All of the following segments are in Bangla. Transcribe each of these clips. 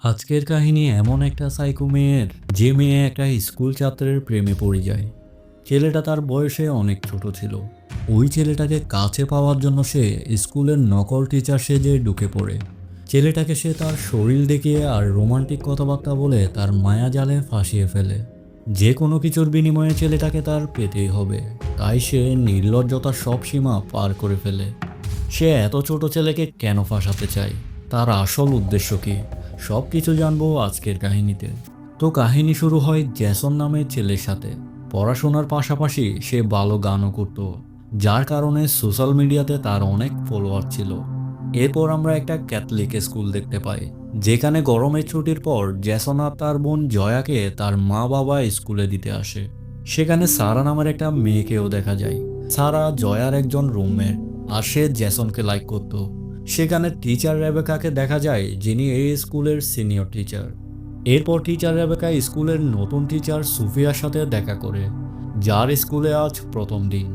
আজকের কাহিনী এমন একটা সাইকো মেয়ের, যে মেয়ে একটা স্কুল ছাত্রের প্রেমে পড়ে যায়। ছেলেটা তার বয়সে অনেক ছোট ছিল। ওই ছেলেটাকে কাছে পাওয়ার জন্য সে স্কুলের নকল টিচার সেজে ঢুকে পড়ে। ছেলেটাকে সে তার শরীর দেখিয়ে আর রোমান্টিক কথাবার্তা বলে তার মায়া জালে ফাঁসিয়ে ফেলে। যে কোনো কিছুর বিনিময়ে ছেলেটাকে তার পেতেই হবে, তাই সে নির্লজ্জতার সব সীমা পার করে ফেলে। সে এত ছোট ছেলেকে কেন ফাঁসাতে চায়, তার আসল উদ্দেশ্য কি, সব কিছু জানবো আজকের কাহিনীতে। তো কাহিনী শুরু হয় জ্যাসন নামের ছেলের সাথে। পড়াশোনার পাশাপাশি সে ভালো গানও করত, যার কারণে সোশ্যাল মিডিয়াতে তার অনেক ফলোয়ার ছিল। এরপর আমরা একটা ক্যাথলিক স্কুল দেখতে পাই, যেখানে গরমের ছুটির পর জ্যাসন আর তার বোন জয়াকে তার মা বাবা স্কুলে দিতে আসে। সেখানে সারা নামের একটা মেয়েকেও দেখা যায়। সারা জয়ার একজন রুমমেট, আর সে জ্যাসনকে লাইক করত। সেখানে টিচার রেবেকাকে দেখা যায়, যিনি এই স্কুলের সিনিয়র টিচার। এরপর টিচার রেবেকা স্কুলের নতুন টিচার সুফিয়ার সাথে দেখা করে, যার স্কুলে আজ প্রথম দিন।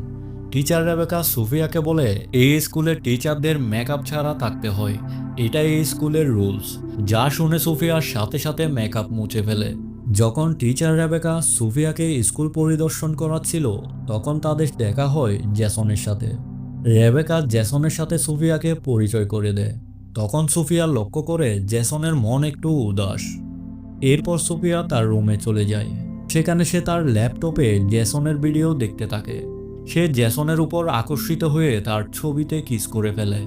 টিচার রেবেকা সুফিয়াকে বলে এই স্কুলের টিচারদের মেকআপ ছাড়া থাকতে হয়, এটাই এই স্কুলের রুলস। যা শুনে সুফিয়ার সাথে সাথে মেকআপ মুছে ফেলে। যখন টিচার রেবেকা সুফিয়াকে স্কুল পরিদর্শন করাচ্ছিল, তখন তাদের দেখা হয় জ্যাসনের সাথে। রেবেকা জ্যাসনের সাথে সুফিয়াকে পরিচয় করে দেয়। তখন সুফিয়া লক্ষ্য করে জ্যাসনের মন একটু উদাস। এরপর সুফিয়া তার রুমে চলে যায়। সেখানে সে তার ল্যাপটপে জ্যাসনের ভিডিও দেখতে থাকে। সে জ্যাসনের উপর আকর্ষিত হয়ে তার ছবিতে কিস করে ফেলে।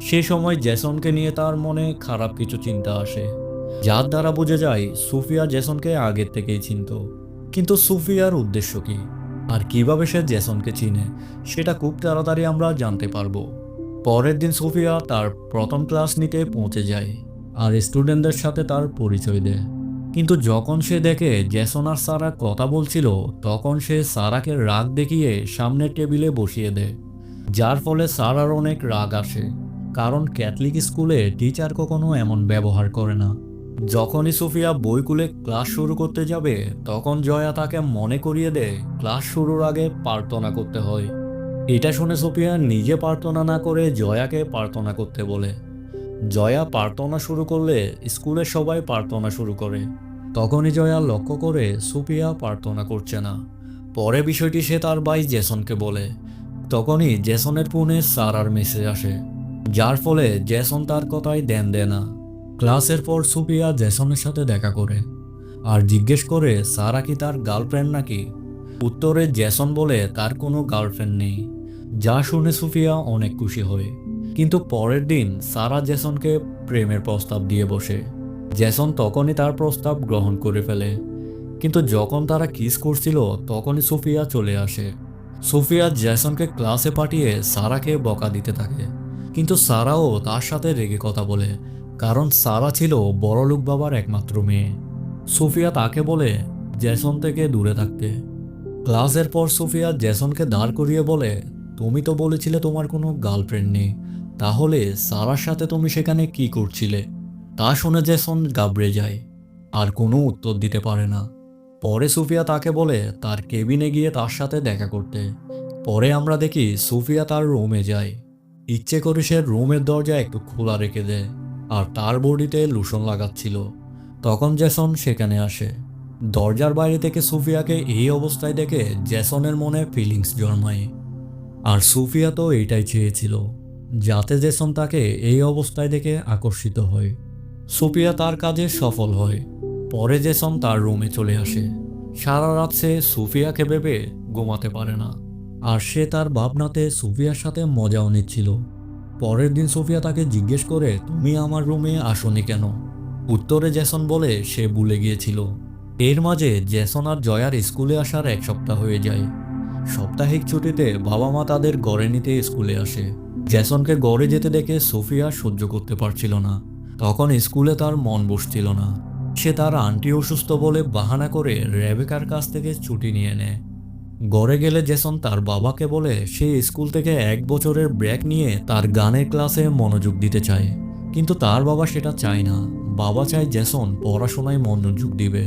সে সময় জ্যাসনকে নিয়ে তার মনে খারাপ কিছু চিন্তা আসে, যার দ্বারা বোঝা যায় সুফিয়া জ্যাসনকে আগের থেকেই চিনত। কিন্তু সুফিয়ার উদ্দেশ্য কি, আর কিভাবে সে জ্যাসনকে চিনে, সেটা খুব তাড়াতাড়ি আমরা জানতে পারবো। পরের দিন সুফিয়া তার প্রথম ক্লাস নিতে পৌঁছে যায়, আর স্টুডেন্টদের সাথে তার পরিচয় দেয়। কিন্তু যখন সে দেখে জ্যাসন আর সারা কথা বলছিল, তখন সে সারাকে রাগ দেখিয়ে সামনের টেবিলে বসিয়ে দেয়, যার ফলে সারার অনেক রাগ আসে। কারণ ক্যাথলিক স্কুলে টিচার কখনো এমন ব্যবহার করে না। যখনই সুফিয়া বই খুলে ক্লাস শুরু করতে যাবে, তখন জয়া তাকে মনে করিয়ে দেয় ক্লাস শুরুর আগে প্রার্থনা করতে হয়। এটা শুনে সুফিয়া নিজে প্রার্থনা না করে জয়াকে প্রার্থনা করতে বলে। জয়া প্রার্থনা শুরু করলে স্কুলের সবাই প্রার্থনা শুরু করে। তখনই জয়া লক্ষ্য করে সুফিয়া প্রার্থনা করছে না। পরে বিষয়টি সে তার ভাই জেসনকে বলে। তখনই জেসনের ফোনে সারার মেসেজ আসে, যার ফলে জেসন তার কথায় ধ্যান দেয় না। ক্লাসের পর সুফিয়া জেসনের সাথে দেখা করে আর জিজ্ঞেস করে সারা কি তার গার্লফ্রেন্ড নাকি। উত্তরে জেসন বলে তার কোনো গার্লফ্রেন্ড নেই, যা শুনে সুফিয়া অনেক খুশি হয়। কিন্তু পরের দিন সারা জেসনকে প্রেমের প্রস্তাব দিয়ে বসে। জেসন তখনই তার প্রস্তাব গ্রহণ করে ফেলে। কিন্তু যখন তারা কিস করছিল, তখনই সুফিয়া চলে আসে। সুফিয়া জেসনকে ক্লাসে পাঠিয়ে সারাকে বকা দিতে থাকে, কিন্তু সারাও তার সাথে রেগে কথা বলে, কারণ সারা ছিল বড়লোক বাবার একমাত্র মেয়ে। সুফিয়া তাকে বলে জেসন থেকে দূরে থাকতে। ক্লাসের পর সুফিয়া জেসনকে দাঁড় করিয়ে বলে, তুমি তো বলেছিলে তোমার কোনো গার্লফ্রেন্ড নেই, তাহলে সারার সাথে তুমি সেখানে কি করছিলে? তা শুনে জেসন ঘাবড়ে যায় আর কোনো উত্তর দিতে পারে না। পরে সুফিয়া তাকে বলে তার কেবিনে গিয়ে তার সাথে দেখা করতে। পরে আমরা দেখি সুফিয়া তার রুমে যায়। ইচ্ছে করে সে রুমের দরজা একটু খোলা রেখে দেয় আর তার বডিতে লোশন লাগাচ্ছিল। তখন জেসন সেখানে আসে। দরজার বাইরে থেকে সুফিয়াকে এই অবস্থায় দেখে জেসনের মনে ফিলিংস জন্মায়। আর সুফিয়া তো এটাই চেয়েছিল, যাতে জেসন তাকে এই অবস্থায় দেখে আকর্ষিত হয়। সুফিয়া তার কাজে সফল হয়। পরে জেসন তার রুমে চলে আসে। সারা রাত সে সুফিয়াকে ভেবে ঘুমাতে পারে না, আর সে তার ভাবনাতে সুফিয়ার সাথে মজাও নিচ্ছিল। পরের দিন সুফিয়া তাকে জিজ্ঞেস করে, তুমি আমার রুমে আসোনি কেন? উত্তরে জেসন বলে সে ভুলে গিয়েছিল। এর মাঝে জেসন আর জয়ার স্কুলে আসার এক সপ্তাহ হয়ে যায়। সাপ্তাহিক ছুটিতে বাবা মা তাদের গড়ে নিতে স্কুলে আসে। জেসনকে গড়ে যেতে দেখে সোফিয়া সহ্য করতে পারছিল না। তখন স্কুলে তার মন বসছিল না। সে তার আন্টি অসুস্থ বলে বাহানা করে রেবেকার কাছ থেকে ছুটি নিয়ে নেয়। গড়ে গেলে জেসন তার বাবাকে বলে সে স্কুল থেকে 1 বছরের ব্রেক নিয়ে তার গানের ক্লাসে মনোযোগ দিতে চায়। কিন্তু তার বাবা সেটা চায় না। বাবা চায় জেসন পড়াশোনায় মনোযোগ দিবে।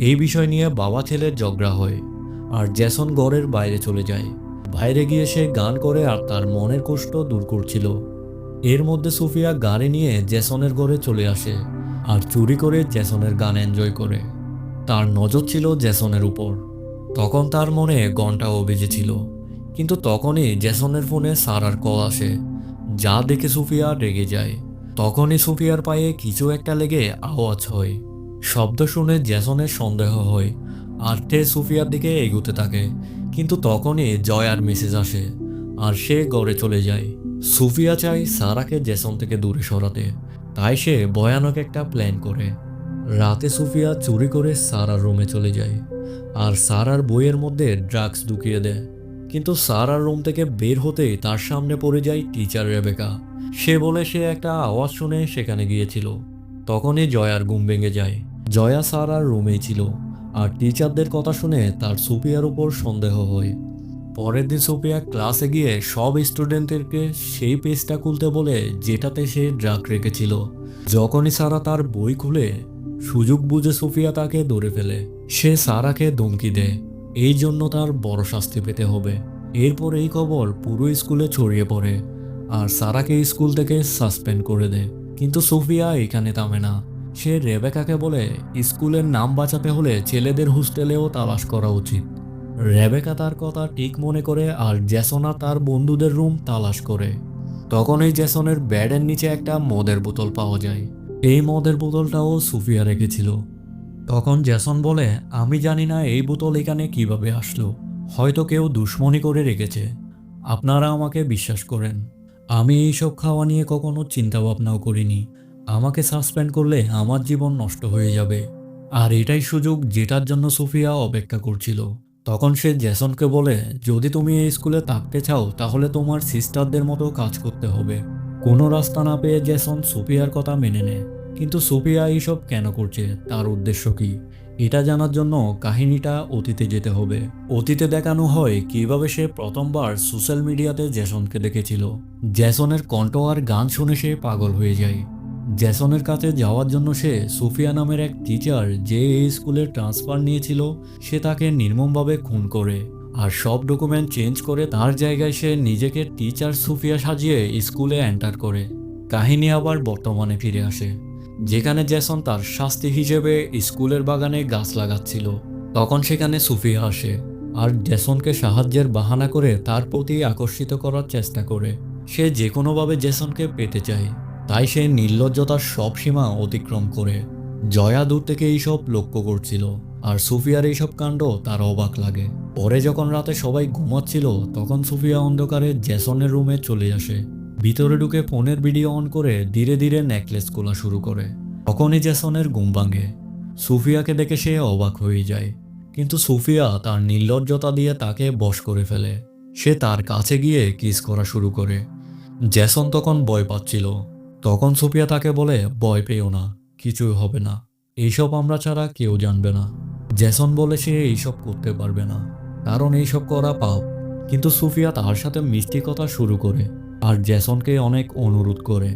এই বিষয় নিয়ে বাবা ছেলের ঝগড়া হয়, আর জেসন ঘরের বাইরে চলে যায়। বাইরে গিয়ে সে গান করে আর তার মনের কষ্ট দূর করছিল। এর মধ্যে সুফিয়া গাড়ি নিয়ে জেসনের ঘরে চলে আসে আর চুরি করে জেসনের গান এনজয় করে। তার নজর ছিল জেসনের উপর। তখন তার মনে ঘন্টাও বেজেছিল। কিন্তু তখনই জেসনের ফোনে সারার কল আসে, যা দেখে সুফিয়া রেগে যায়। তখনই সুফিয়ার পায়ে কিছু একটা লেগে আওয়াজ হয়। শব্দ শুনে জেসনের সন্দেহ হয় আর সে সুফিয়ার দিকে এগোতে থাকে। কিন্তু তখনই জয়ার মেসেজ আসে আর সে ঘরে চলে যায়। সুফিয়া চায় সারাকে জেসন থেকে দূরে সরাতে, তাই সে ভয়ানক একটা প্ল্যান করে। রাতে সুফিয়া চুরি করে সারার রুমে চলে যায় আর সারার বইয়ের মধ্যে ড্রাগস ঢুকিয়ে দেয়। কিন্তু সারার রুম থেকে বের হতেই তার সামনে পড়ে যায় টিচার রেবেকা। সে বলে সে একটা আওয়াজ শুনে সেখানে গিয়েছিল। তখনই জয়ার ঘুম ভেঙে যায়। জয়া সারার রুমেই ছিল আর টিচারদের কথা শুনে তার সুফিয়ার উপর সন্দেহ হয়। পরের দিন সুফিয়া ক্লাসে গিয়ে সব স্টুডেন্টদেরকে সেই পেজটা খুলতে বলে যেটাতে সে ড্রাগ রেখেছিল। যখনই সারা তার বই খুলে, সুযোগ বুঝে সুফিয়া তাকে ধরে ফেলে। সে সারাকে ধমকি দেয়, এই জন্য তার বড় শাস্তি পেতে হবে। এরপর এই খবর পুরো স্কুলে ছড়িয়ে পড়ে আর সারাকে স্কুল থেকে সাসপেন্ড করে দেয়। কিন্তু সুফিয়া এখানে থামে না। সে রেবেকাকে বলে স্কুলের নাম বাঁচাতে হলে ছেলেদের হোস্টেলেও তালাশ করা উচিত। রেবেকা তার কথা ঠিক মনে করে আর জেসনা তার বন্ধুদের রুম তালাশ করে। তখনই জেসনের ব্যাডের নিচে একটা মদের বোতল পাওয়া যায়। এই মদের বোতলটাও সুফিয়া রেখেছিল। তখন জেসন বলে, আমি জানি না এই বোতল এখানে কিভাবে আসলো, হয়তো কেউ দুশ্মনী করে রেখেছে। আপনারা আমাকে বিশ্বাস করেন, আমি এইসব খাওয়া নিয়ে কখনো চিন্তা ভাবনাও করিনি। আমাকে সাসপেন্ড করলে আমার জীবন নষ্ট হয়ে যাবে। আর এটাই সুযোগ যেটার জন্য সুফিয়া অপেক্ষা করছিল। তখন সে জেসনকে বলে, যদি তুমি এই স্কুলে থাকতে চাও তাহলে তোমার সিস্টারদের মতো কাজ করতে হবে। কোনো রাস্তা না পেয়ে জেসন সুফিয়ার কথা মেনে নেয়। কিন্তু সুফিয়া এইসব কেন করছে, তার উদ্দেশ্য কি, এটা জানার জন্য কাহিনীটা অতীতে যেতে হবে। অতীতে দেখানো হয় কিভাবে সে প্রথমবার সোশ্যাল মিডিয়াতে জেসনকে দেখেছিল। জেসনের কণ্ঠ আর গান শুনে সে পাগল হয়ে যায়। জেসনের কাছে যাওয়ার জন্য সে সুফিয়া নামের এক টিচার যে এই স্কুলে ট্রান্সফার নিয়েছিল, সে তাকে নির্মমভাবে খুন করে আর সব ডকুমেন্ট চেঞ্জ করে তার জায়গায় সে নিজেকে টিচার সুফিয়া সাজিয়ে স্কুলে এন্টার করে। কাহিনী আবার বর্তমানে ফিরে আসে, যেখানে জেসন তার শাস্তি হিসেবে স্কুলের বাগানে গাছ লাগাচ্ছিল। তখন সেখানে সুফিয়া আসে আর জেসনকে সাহায্যের বাহানা করে তার প্রতি আকর্ষিত করার চেষ্টা করে। সে যে কোনোভাবে জেসনকে পেতে চায়, তাই সে নির্লজ্জতার সব সীমা অতিক্রম করে। জয়া দূর থেকে এইসব লক্ষ্য করছিল আর সুফিয়ার এইসব কাণ্ড তার অবাক লাগে। পরে যখন রাতে সবাই ঘুমাচ্ছিল তখন সুফিয়া অন্ধকারে জেসনের রুমে চলে আসে। ভিতরে ঢুকে ফোনের ভিডিও অন করে ধীরে ধীরে নেকলেস খোলা শুরু করে। তখনই জেসনের ঘুম ভাঙে। সুফিয়াকে দেখে সে অবাক হয়ে যায়, কিন্তু সুফিয়া তার নির্লজ্জতা দিয়ে তাকে বশ করে ফেলে। সে তার কাছে গিয়ে কিস করা শুরু করে। জেসন তখন ভয় পাচ্ছিল। তখন সুফিয়া তাকে বলে, ভয় পেও না, কিছুই হবে না, এইসব আমরা ছাড়া কেউ জানবে না। জেসন বলে সে এইসব করতে পারবে না, কারণ এইসব করা পাপ। কিন্তু সুফিয়া তার সাথে মিষ্টি কথা শুরু করে আর জেসনকে অনেক অনুরোধ করে।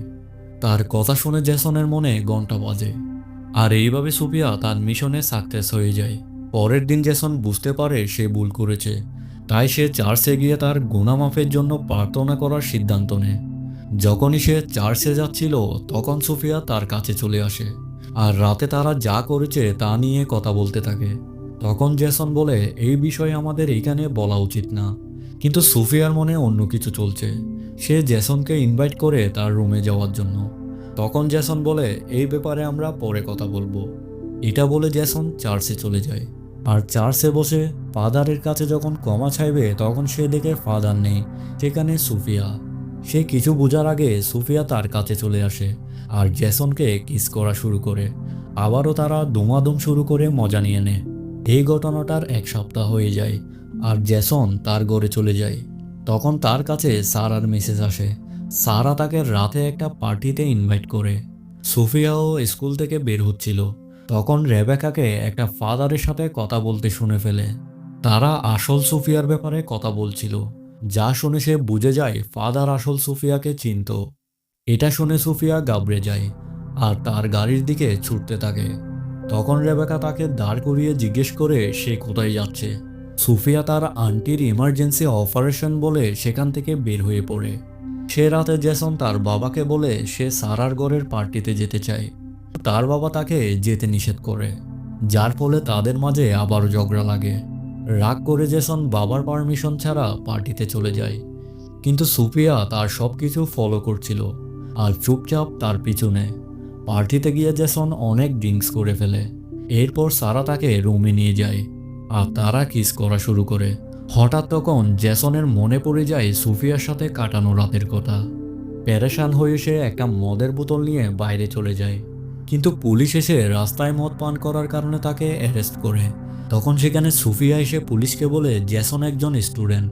তার কথা শুনে জেসনের মনে ঘন্টা বাজে আর এইভাবে সুফিয়া তার মিশনে সাকসেস হয়ে যায়। পরের দিন জেসন বুঝতে পারে সে ভুল করেছে, তাই সে চার্চে গিয়ে তার গুনাহ মাফের জন্য প্রার্থনা করার সিদ্ধান্ত নেয়। যখনই সে চার্চে যাচ্ছিল তখন সুফিয়া তার কাছে চলে আসে আর রাতে তারা যা করেছে তা নিয়ে কথা বলতে থাকে। তখন জেসন বলে, এই বিষয়ে আমাদের এখানে বলা উচিত না। কিন্তু সুফিয়ার মনে অন্য কিছু চলছে। সে জেসনকে ইনভাইট করে তার রুমে যাওয়ার জন্য। তখন জেসন বলে, এই ব্যাপারে আমরা পরে কথা বলবো। এটা বলে জেসন চার্চে চলে যায় আর চার্চে বসে ফাদারের কাছে যখন ক্ষমা চাইবে তখন সে দেখে ফাদার নেই, সেখানে সুফিয়া। সে কিছু বোঝার আগে সুফিয়া তার কাছে চলে আসে আর জেসনকে কিস করা শুরু করে। আবারও তারা দুমাদুম শুরু করে মজা নিয়ে নেয়। এই ঘটনাটার এক সপ্তাহ হয়ে যায় আর জেসন তার ঘরে চলে যায়। তখন তার কাছে সারার মেসেজ আসে। সারা তাকে রাতে একটা পার্টিতে ইনভাইট করে। সুফিয়াও স্কুল থেকে বের হচ্ছিল। তখন রেবেকাকে একটা ফাদারের সাথে কথা বলতে শুনে ফেলে। তারা আসল সুফিয়ার ব্যাপারে কথা বলছিল, যা শুনে সে বুঝে যায় ফাদার আসল সুফিয়াকে চিনত। এটা শুনে সুফিয়া ঘাবড়ে যায় আর তার গাড়ির দিকে ছুটতে থাকে। তখন রেবেকা তাকে দাঁড় করিয়ে জিজ্ঞেস করে সে কোথায় যাচ্ছে। সুফিয়া তার আন্টির ইমার্জেন্সি অপারেশন বলে সেখান থেকে বের হয়ে পড়ে। সে রাতে জেসন তার বাবাকে বলে সে সারার ঘরের পার্টিতে যেতে চায়। তার বাবা তাকে যেতে নিষেধ করে, যার ফলে তাদের মাঝে আবারও ঝগড়া লাগে। রাগ করে জেসন বাবার পারমিশন ছাড়া পার্টিতে চলে যায়, কিন্তু সুফিয়া তার সব কিছু ফলো করছিল আর চুপচাপ তার পিছু নেয়। পার্টিতে গিয়ে জেসন অনেক ড্রিঙ্কস করে ফেলে। এরপর সারা তাকে রুমে নিয়ে যায় আর তারা কিস করা শুরু করে। হঠাৎ তখন জেসনের মনে পড়ে যায় সুফিয়ার সাথে কাটানো রাতের কথা। পেরেশান হয়ে সে একটা মদের বোতল নিয়ে বাইরে চলে যায়, কিন্তু পুলিশ এসে রাস্তায় মদ পান করার কারণে তাকে অ্যারেস্ট করে। তখন সেখানে সুফিয়া এসে পুলিশকে বলে জেসন একজন স্টুডেন্ট,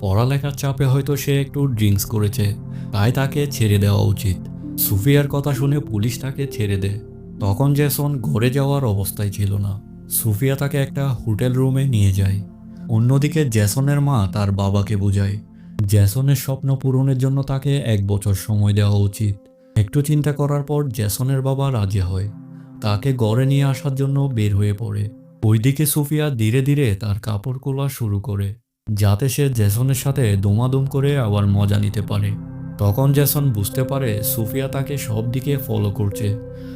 পড়ালেখার চাপে হয়তো সে একটু ড্রিঙ্কস করেছে, তাই তাকে ছেড়ে দেওয়া উচিত। সুফিয়ার কথা শুনে পুলিশ তাকে ছেড়ে দেয়। তখন জেসন ঘরে যাওয়ার অবস্থায় ছিল না। সুফিয়া তাকে একটা হোটেল রুমে নিয়ে যায়। অন্যদিকে জেসনের মা তার বাবাকে বোঝায় জেসনের স্বপ্ন পূরণের জন্য তাকে 1 বছর সময় দেওয়া উচিত। একটু চিন্তা করার পর জেসনের বাবা রাজি হয়, তাকে ঘরে নিয়ে আসার জন্য বের হয়ে পড়ে। ওইদিকে সুফিয়া ধীরে ধীরে তার কাপড় খোলা শুরু করে, যাতে সে জেসনের সাথে দমাদম করে আবার মজা নিতে পারে। তখন জেসন বুঝতে পারে সুফিয়া তাকে সব দিকে ফলো করছে।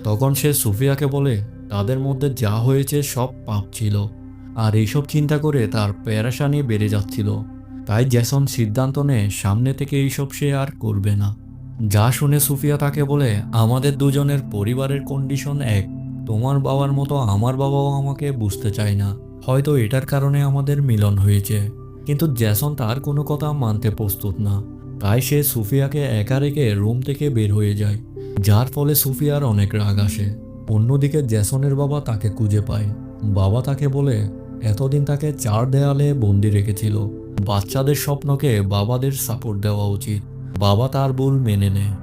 তখন সে সুফিয়াকে বলে তাদের মধ্যে যা হয়েছে সব পাপ ছিল, আর এইসব চিন্তা করে তার পেরেশানি বেড়ে যাচ্ছিল। তাই জেসন সিদ্ধান্ত নেয় সামনে থেকে এইসব সে আর করবে না। যা শুনে সুফিয়া তাকে বলে আমাদের দুজনের পরিবারের কন্ডিশন এক, তোমার বাবার মতো আমার বাবাও আমাকে বুঝতে চায় না, হয়তো এটার কারণে আমাদের মিলন হয়েছে। কিন্তু জেসন তার কোনো কথা মানতে প্রস্তুত না, তাই সে সুফিয়াকে একা রেখে রুম থেকে বের হয়ে যায়, যার ফলে সুফিয়ার অনেক রাগ আসে। অন্যদিকে জেসনের বাবা তাকে খুঁজে পায়। বাবা তাকে বলে এতদিন তাকে 4 দেয়ালে বন্দি রেখেছিল, বাচ্চাদের স্বপ্নকে বাবাদের সাপোর্ট দেওয়া উচিত। বাবা তার ভুল মেনে নেয়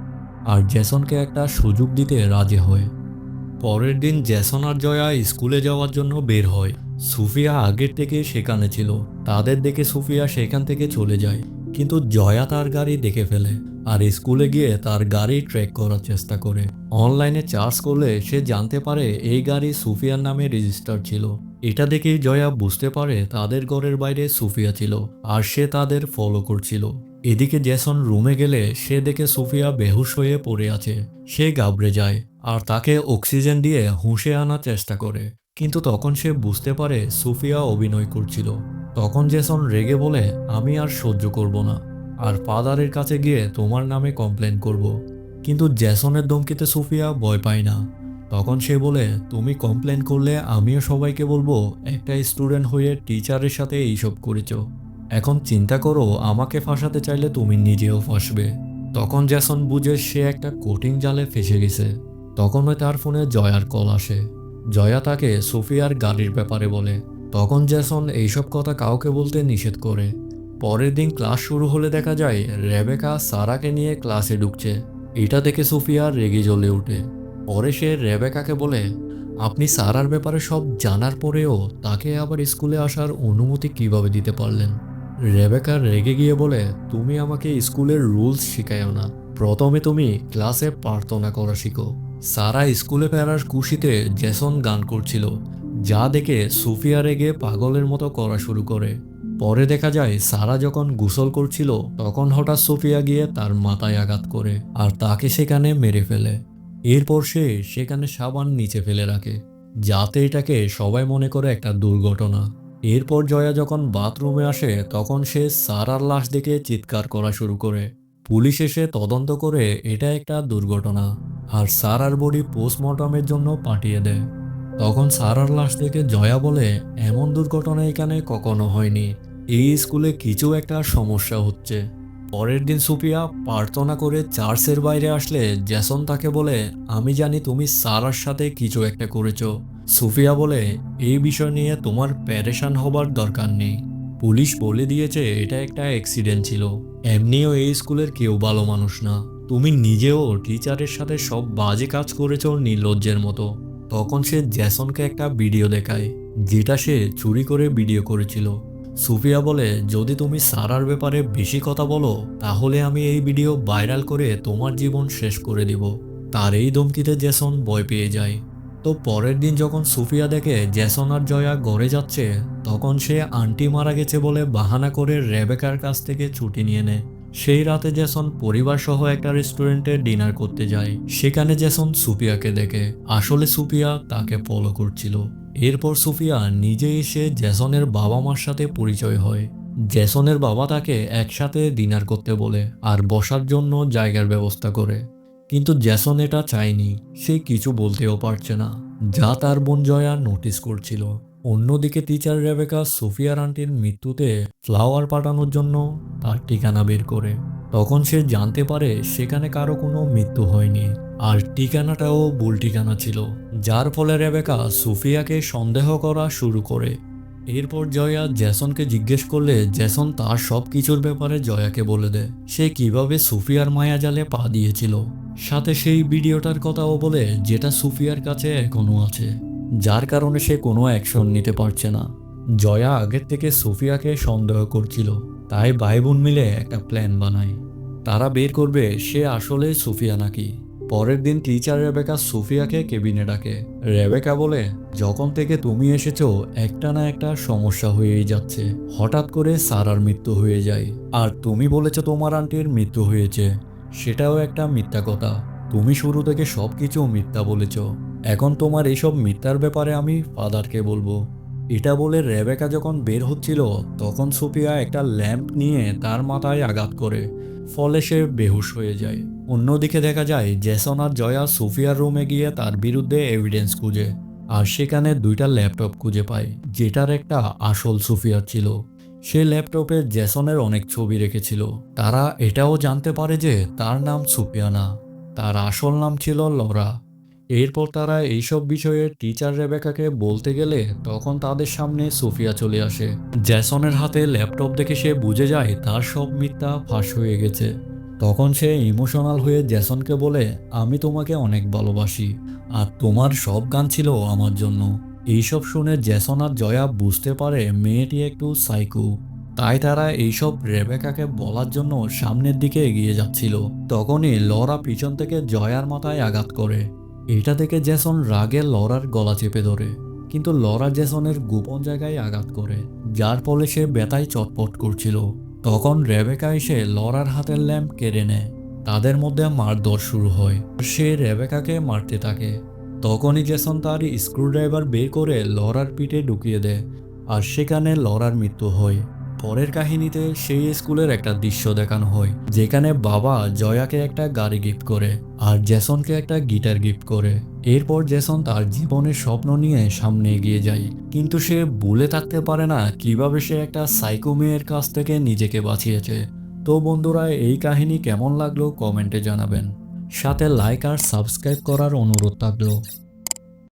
আর জেসনকে একটা সুযোগ দিতে রাজি হয়। পরের দিন জেসন আর জয়া স্কুলে যাওয়ার জন্য বের হয়। সুফিয়া আগের থেকে সেখানে ছিল। তাদের দেখে সুফিয়া সেখান থেকে চলে যায়, কিন্তু জয়া তার গাড়ি দেখে ফেলে আর স্কুলে গিয়ে তার গাড়ি ট্র্যাক করার চেষ্টা করে। অনলাইনে সার্চ করলে সে জানতে পারে এই গাড়ি সুফিয়ার নামে রেজিস্টার ছিল। এটা দেখেই জয়া বুঝতে পারে তাদের ঘরের বাইরে সুফিয়া ছিল আর সে তাদের ফলো করছিল। এদিকে জেসন রুমে গেলে সে দেখে সুফিয়া বেহুশ হয়ে পড়ে আছে। সে ঘাবড়ে যায় আর তাকে অক্সিজেন দিয়ে হুঁশে আনার চেষ্টা করে, কিন্তু তখন সে বুঝতে পারে সুফিয়া অভিনয় করছিল। তখন জেসন রেগে বলে আমি আর সহ্য করব না, আর ফাদারের কাছে গিয়ে তোমার নামে কমপ্লেন করব। কিন্তু জেসনের ধমকিতে সুফিয়া ভয় পায় না। তখন সে বলে তুমি কমপ্লেন করলে আমিও সবাইকে বলবো একটা স্টুডেন্ট হয়ে টিচারের সাথে এইসব করেছো। এখন চিন্তা করো, আমাকে ফাঁসাতে চাইলে তুমি নিজেও ফাঁসবে। তখন জেসন বুঝে সে একটা কঠিন জালে ফেসে গেছে। তখন তার ফোনে জয়ার কল আসে। জয়া তাকে সুফিয়ার গাড়ির ব্যাপারে বলে। তখন জেসন এইসব কথা কাউকে বলতে নিষেধ করে। পরের দিন ক্লাস শুরু হলে দেখা যায় রেবেকা সারাকে নিয়ে ক্লাসে ঢুকছে। এটা দেখে সুফিয়া রেগে জ্বলে ওঠে। পরে সে রেবেকাকে বলে আপনি সারার ব্যাপারে সব জানার পরেও তাকে আবার স্কুলে আসার অনুমতি কিভাবে দিতে পারলেন? রেবেকা রেগে গিয়ে বলে তুমি আমাকে স্কুলের রুলস শিখায়ও না, প্রথমে তুমি ক্লাসে প্রার্থনা করা শিখো। সারা স্কুলে ফেরার খুশিতে জেসন গান করছিল, যা দেখে সুফিয়া রেগে পাগলের মতো করা শুরু করে। পরে দেখা যায় সারা যখন গোসল করছিল তখন হঠাৎ সুফিয়া গিয়ে তার মাথায় আঘাত করে আর তাকে সেখানে মেরে ফেলে। এরপর সে সেখানে সাবান নিচে ফেলে রাখে, যাতে এটাকে সবাই মনে করে একটা দুর্ঘটনা। এরপর জয়া যখন বাথরুমে আসে তখন সে সারার লাশ দেখে চিৎকার করা শুরু করে। পুলিশ এসে তদন্ত করে এটা একটা দুর্ঘটনা আর সারার বডি পোস্টমর্টমের জন্য পাঠিয়ে দেয়। তখন সারার লাশ দেখে জয়া বলে এমন দুর্ঘটনা এখানে কখনো হয়নি, এই স্কুলে কিছু একটা সমস্যা হচ্ছে। পরের দিন সুফিয়া প্রার্থনা করে চার্চের বাইরে আসলে জেসন তাকে বলে আমি জানি তুমি সারার সাথে কিছু একটা করেছো। সুফিয়া বলে এই বিষয় নিয়ে তোমার প্যারেশান হবার দরকার নেই, পুলিশ বলে দিয়েছে এটা একটা অ্যাক্সিডেন্ট ছিল, এমনিও এই স্কুলের কেউ ভালো মানুষ না, তুমি নিজেও টিচারের সাথে সব বাজে কাজ করেছো নির্লজ্জের মতো। তখন সে জেসনকে একটা ভিডিও দেখায়, যেটা সে চুরি করে ভিডিও করেছিল। সুফিয়া বলে যদি তুমি সারার ব্যাপারে বেশি কথা বলো তাহলে আমি এই ভিডিও ভাইরাল করে তোমার জীবন শেষ করে দিব। তার এই ধমকিতে জেসন ভয় পেয়ে যায়। তো পরের দিন যখন সুফিয়া দেখে জেসন আর জয়া ঘরে যাচ্ছে তখন সে আন্টি মারা গেছে বলে বাহানা করে রেবেকার কাছ থেকে ছুটি নিয়ে নেয়। সেই রাতে জেসন পরিবার সহ একটা রেস্টুরেন্টে ডিনার করতে যায়। সেখানে জেসন সুফিয়াকে দেখে। আসলে সুফিয়া তাকে ফলো করছিল। এরপর সুফিয়া নিজে এসে জেসনের বাবা মার সাথে পরিচয় হয়। জেসনের বাবা তাকে একসাথে ডিনার করতে বলে আর বসার জন্য জায়গার ব্যবস্থা করে। কিন্তু জেসন এটা চায়নি। সে কিছু বলতেও পারছে না, যা তার বোন জয়া নোটিস করছিল। অন্যদিকে টিচার রেবেকা সুফিয়ার আন্টির মৃত্যুতে ফ্লাওয়ার পাঠানোর জন্য তার ঠিকানা বের করে। তখন সে জানতে পারে সেখানে কারো কোনো মৃত্যু হয়নি, আর ঠিকানাটাও ভুল ঠিকানা ছিল। যার ফলে রেবেকা সুফিয়াকে সন্দেহ করা শুরু করে। এরপর জয়া জেসনকে জিজ্ঞেস করলে জেসন তার সব কিছুর ব্যাপারে জয়াকে বলে দেয়। সে কিভাবে সুফিয়ার মায়াজালে পা দিয়েছিল, সাথে সেই ভিডিওটার কথাও বলে যেটা সুফিয়ার কাছে এখনো আছে, যার কারণে সে কোনো অ্যাকশন নিতে পারছে না। জয়া আগের থেকে সুফিয়াকে সন্দেহ করছিল, তাই ভাই বোন মিলে একটা প্ল্যান বানায়। তারা বের করবে সে আসলে সুফিয়া নাকি। পরের দিন টিচার রেবেকা সুফিয়াকে কেবিনে ডাকে। রেবেকা বলে, যখন থেকে তুমি এসেছো একটা না একটা সমস্যা হয়েই যাচ্ছে। হঠাৎ করে সারার মৃত্যু হয়ে যায়, আর তুমি বলেছো তোমার আন্টির মৃত্যু হয়েছে, সেটাও একটা মিথ্যা কথা। তুমি শুরু থেকে সবকিছু মিথ্যা বলেছ। এখন তোমার এইসব মিথ্যার ব্যাপারে আমি ফাদারকে বলবো। এটা বলে রেবেকা যখন বের হচ্ছিল তখন সুফিয়া একটা ল্যাম্প নিয়ে তার মাথায় আঘাত করে, ফলে সে বেহুশ হয়ে যায়। অন্যদিকে দেখা যায় জেসন আর জয়া সুফিয়ার রুমে গিয়ে তার বিরুদ্ধে এভিডেন্স খুঁজে, আর সেখানে দুইটা ল্যাপটপ খুঁজে পায়, যেটার একটা আসল সুফিয়ার ছিল। সে ল্যাপটপে জেসনের অনেক ছবি রেখেছিল। তারা এটাও জানতে পারে যে তার নাম সুফিয়া না, তার আসল নাম ছিল লরা। এরপর তারা এইসব বিষয়ে টিচার রেবেকাকে বলতে গেলে তখন তাদের সামনে সুফিয়া চলে আসে। জেসনের হাতে ল্যাপটপ দেখে সে বুঝে যায় তার সব মিথ্যা ফাঁস হয়ে গেছে। তখন সে ইমোশনাল হয়ে জেসনকে বলে, আমি তোমাকে অনেক ভালোবাসি, আর তোমার সব গান ছিল আমার জন্য। এইসব শুনে জেসন আর জয়া বুঝতে পারে মেয়েটি একটু সাইকো। তাই তারা এইসব রেবেকাকে বলার জন্য সামনের দিকে এগিয়ে যাচ্ছিল। তখনই লরা পিছন থেকে জয়ার মাথায় আঘাত করে। এটা থেকে জেসন রাগে লরার গলা চেপে ধরে, কিন্তু লরা জেসনের গোপন জায়গায় আঘাত করে, যার ফলে সে ব্যথায় চটপট করছিল। তখন রেবেকা এসে লরার হাতের ল্যাম্প কেড়ে নেয়। তাদের মধ্যে মারধর শুরু হয়। সে রেবেকাকে মারতে থাকে। তখনই জেসন তার স্ক্রুড্রাইভার বের করে লরার পিঠে ঢুকিয়ে দেয়, আর সেখানে লরার মৃত্যু হয়। পরের কাহিনীতে সেই স্কুলের একটা দৃশ্য দেখানো হয়, যেখানে বাবা জয়াকে একটা গাড়ি গিফট করে আর জেসনকে একটা গিটার গিফট করে। এরপর জেসন তার জীবনের স্বপ্ন নিয়ে সামনে এগিয়ে যায়, কিন্তু সে ভুলে থাকতে পারে না কিভাবে সে একটা সাইকো মেয়ের কাছ থেকে নিজেকে বাঁচিয়েছে। তো বন্ধুরা, এই কাহিনী কেমন লাগলো কমেন্টে জানাবেন, সাথে লাইক আর সাবস্ক্রাইব করার অনুরোধ থাকলো।